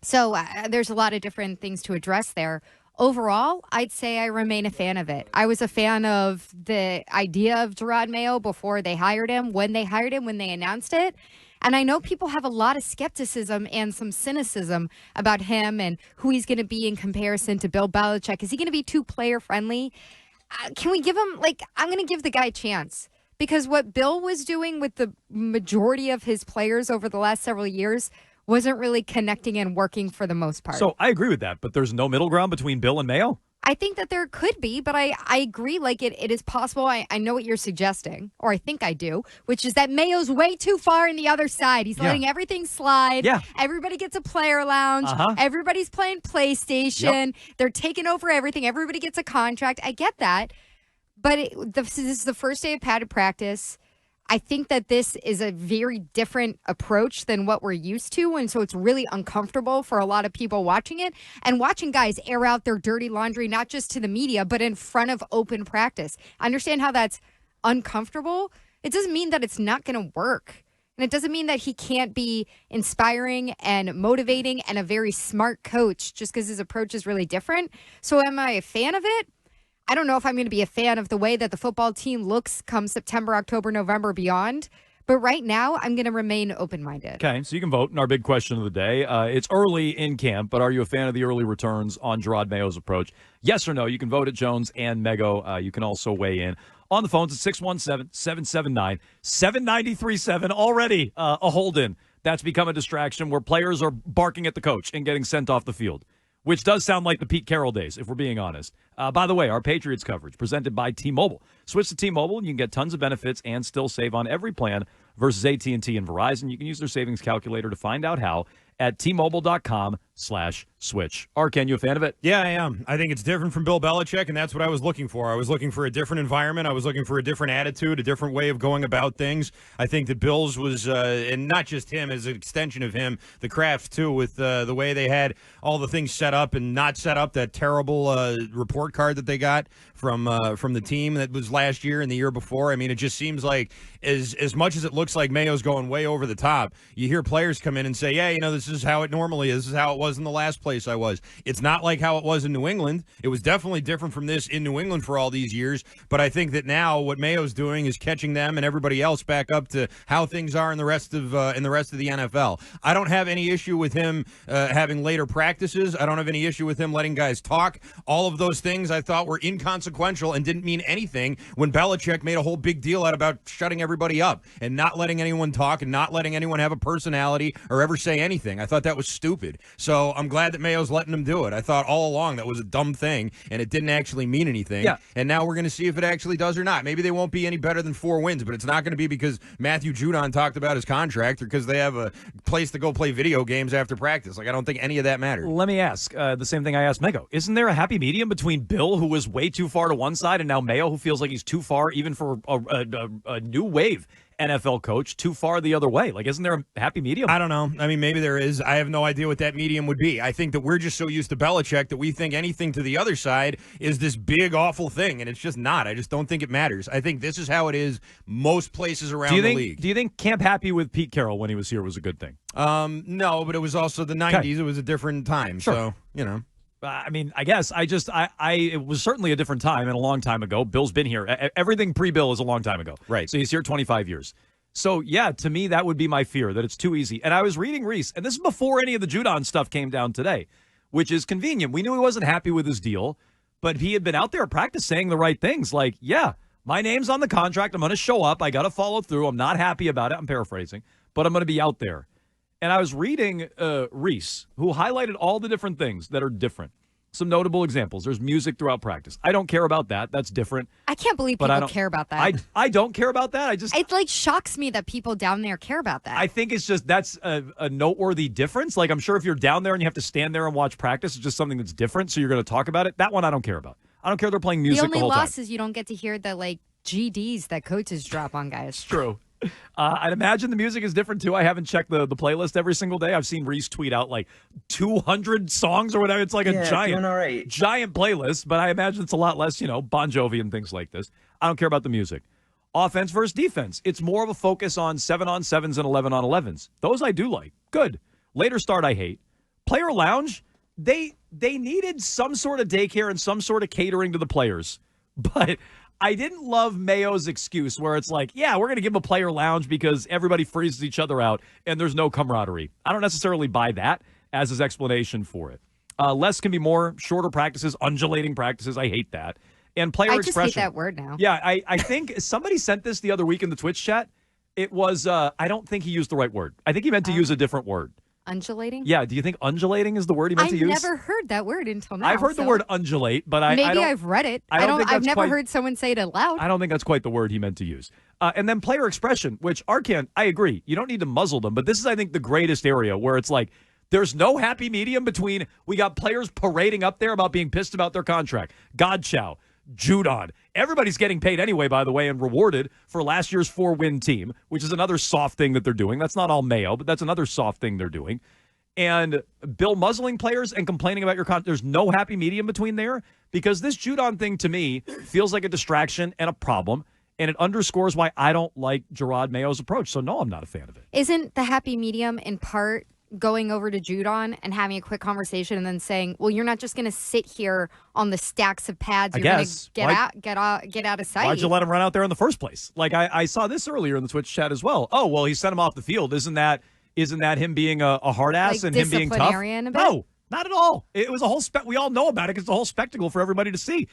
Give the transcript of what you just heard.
So there's a lot of different things to address there. Overall, I'd say I remain a fan of it. I was a fan of the idea of Jerod Mayo before they hired him, when they hired him, when they announced it. And I know people have a lot of skepticism and some cynicism about him and who he's going to be in comparison to Bill Belichick. Is he going to be too player friendly? Can we give him, I'm going to give the guy a chance. Because what Bill was doing with the majority of his players over the last several years wasn't really connecting and working for the most part. So I agree with that, but there's no middle ground between Bill and Mayo? I think that there could be, but I agree. It is possible. I know what you're suggesting, or I think I do, which is that Mayo's way too far in the other side. He's letting everything slide. Yeah. Everybody gets a player lounge. Everybody's playing PlayStation. Yep. They're taking over everything. Everybody gets a contract. I get that. But this is the first day of padded practice. I think that this is a very different approach than what we're used to. And so it's really uncomfortable for a lot of people watching it and watching guys air out their dirty laundry, not just to the media, but in front of open practice. I understand how that's uncomfortable. It doesn't mean that it's not going to work. And it doesn't mean that he can't be inspiring and motivating and a very smart coach just because his approach is really different. So am I a fan of it? I don't know if I'm going to be a fan of the way that the football team looks come September, October, November, beyond. But right now, I'm going to remain open-minded. Okay, so you can vote in our big question of the day. It's early in camp, but are you a fan of the early returns on Jerod Mayo's approach? Yes or no? You can vote at Jones and Mego. You can also weigh in on the phones at 617-779-7937. Already a hold-in. That's become a distraction where players are barking at the coach and getting sent off the field, which does sound like the Pete Carroll days, if we're being honest. By the way, our Patriots coverage presented by T-Mobile. Switch to T-Mobile, and you can get tons of benefits and still save on every plan versus AT&T and Verizon. You can use their savings calculator to find out how at T-Mobile.com/switch. Arken, you a fan of it? Yeah, I am. I think it's different from Bill Belichick, and that's what I was looking for. I was looking for a different environment. I was looking for a different attitude, a different way of going about things. I think that Bill's was, and not just him, as an extension of him, the Kraft, too, with the way they had all the things set up and not set up, that terrible report card that they got from the team that was last year and the year before. I mean, it just seems like as much as it looks like Mayo's going way over the top, you hear players come in and say, yeah, this is how it normally is. This is how it was in the last place I was. It's not like how it was in New England. It was definitely different from this in New England for all these years. But I think that now what Mayo's doing is catching them and everybody else back up to how things are in the rest of the NFL. I don't have any issue with him having later practices. I don't have any issue with him letting guys talk. All of those things I thought were inconsequential and didn't mean anything when Belichick made a whole big deal out about shutting everybody up and not letting anyone talk and not letting anyone have a personality or ever say anything. I thought that was stupid. So I'm glad that Mayo's letting him do it. I thought all along that was a dumb thing, and it didn't actually mean anything. Yeah. And now we're going to see if it actually does or not. Maybe they won't be any better than 4 wins, but it's not going to be because Matthew Judon talked about his contract or because they have a place to go play video games after practice. I don't think any of that matters. Let me ask the same thing I asked Mego. Isn't there a happy medium between Bill, who was way too far to one side, and now Mayo, who feels like he's too far even for a new wave NFL coach, too far the other way? Isn't there a happy medium? I don't know. I mean, maybe there is. I have no idea what that medium would be. I think that we're just so used to Belichick that we think anything to the other side is this big, awful thing, and it's just not. I just don't think it matters. I think this is how it is most places around the league. Do you think Camp Happy with Pete Carroll when he was here was a good thing? No, but it was also the 90s. Okay. It was a different time, sure. So, I mean, I guess it was certainly a different time and a long time ago. Bill's been here. Everything pre-Bill is a long time ago. Right. So he's here 25 years. So, yeah, to me, that would be my fear, that it's too easy. And I was reading Reese, and this is before any of the Judon stuff came down today, which is convenient. We knew he wasn't happy with his deal, but he had been out there at practice saying the right things. Like, yeah, my name's on the contract. I'm going to show up. I got to follow through. I'm not happy about it. I'm paraphrasing, but I'm going to be out there. And I was reading Reese, who highlighted all the different things that are different. Some notable examples. There's music throughout practice. I don't care about that. That's different. I can't believe people care about that. I don't care about that. It shocks me that people down there care about that. I think it's just that's a noteworthy difference. I'm sure if you're down there and you have to stand there and watch practice, it's just something that's different. So you're going to talk about it. That one I don't care about. I don't care they're playing music the whole time. The only loss is you don't get to hear the GDs that coaches drop on guys. It's true. I'd imagine the music is different, too. I haven't checked the playlist every single day. I've seen Reese tweet out 200 songs or whatever. It's a giant playlist, but I imagine it's a lot less, Bon Jovi and things like this. I don't care about the music. Offense versus defense. It's more of a focus on 7-on-7s and 11-on-11s. Those I do like. Good. Later start I hate. player lounge, they needed some sort of daycare and some sort of catering to the players. But I didn't love Mayo's excuse where it's like, yeah, we're going to give him a player lounge because everybody freezes each other out and there's no camaraderie. I don't necessarily buy that as his explanation for it. Less can be more, shorter practices, undulating practices. I hate that. And player expression. I just hate that word now. Yeah, I think somebody sent this the other week in the Twitch chat. It was, I don't think he used the right word. I think he meant to use a different word. Undulating? Yeah, do you think undulating is the word he meant to use? I've never heard that word until now. I've heard the word undulate, but maybe I don't, I've read it. I've never heard someone say it aloud. I don't think that's quite the word he meant to use. And then player expression, which Arcan, I agree. You don't need to muzzle them, but this is, I think, the greatest area where it's like, there's no happy medium between we got players parading up there about being pissed about their contract. Godchow, Judon. Everybody's getting paid anyway, by the way, and rewarded for last year's 4-win team, which is another soft thing that they're doing. That's not all Mayo, but that's another soft thing they're doing. And Bill muzzling players and complaining about your contract. There's no happy medium between there because this Judon thing to me feels like a distraction and a problem. And it underscores why I don't like Jerod Mayo's approach. So, no, I'm not a fan of it. Isn't the happy medium in part going over to Judon and having a quick conversation and then saying, well, you're not just going to sit here on the stacks of pads. You're going to get out of sight. Why'd you let him run out there in the first place? Like I saw this earlier in the Twitch chat as well. Oh, well, he sent him off the field. Isn't that him being a hard ass and him being tough? A bit? No, not at all. It was a whole we all know about it because it's a whole spectacle for everybody to see.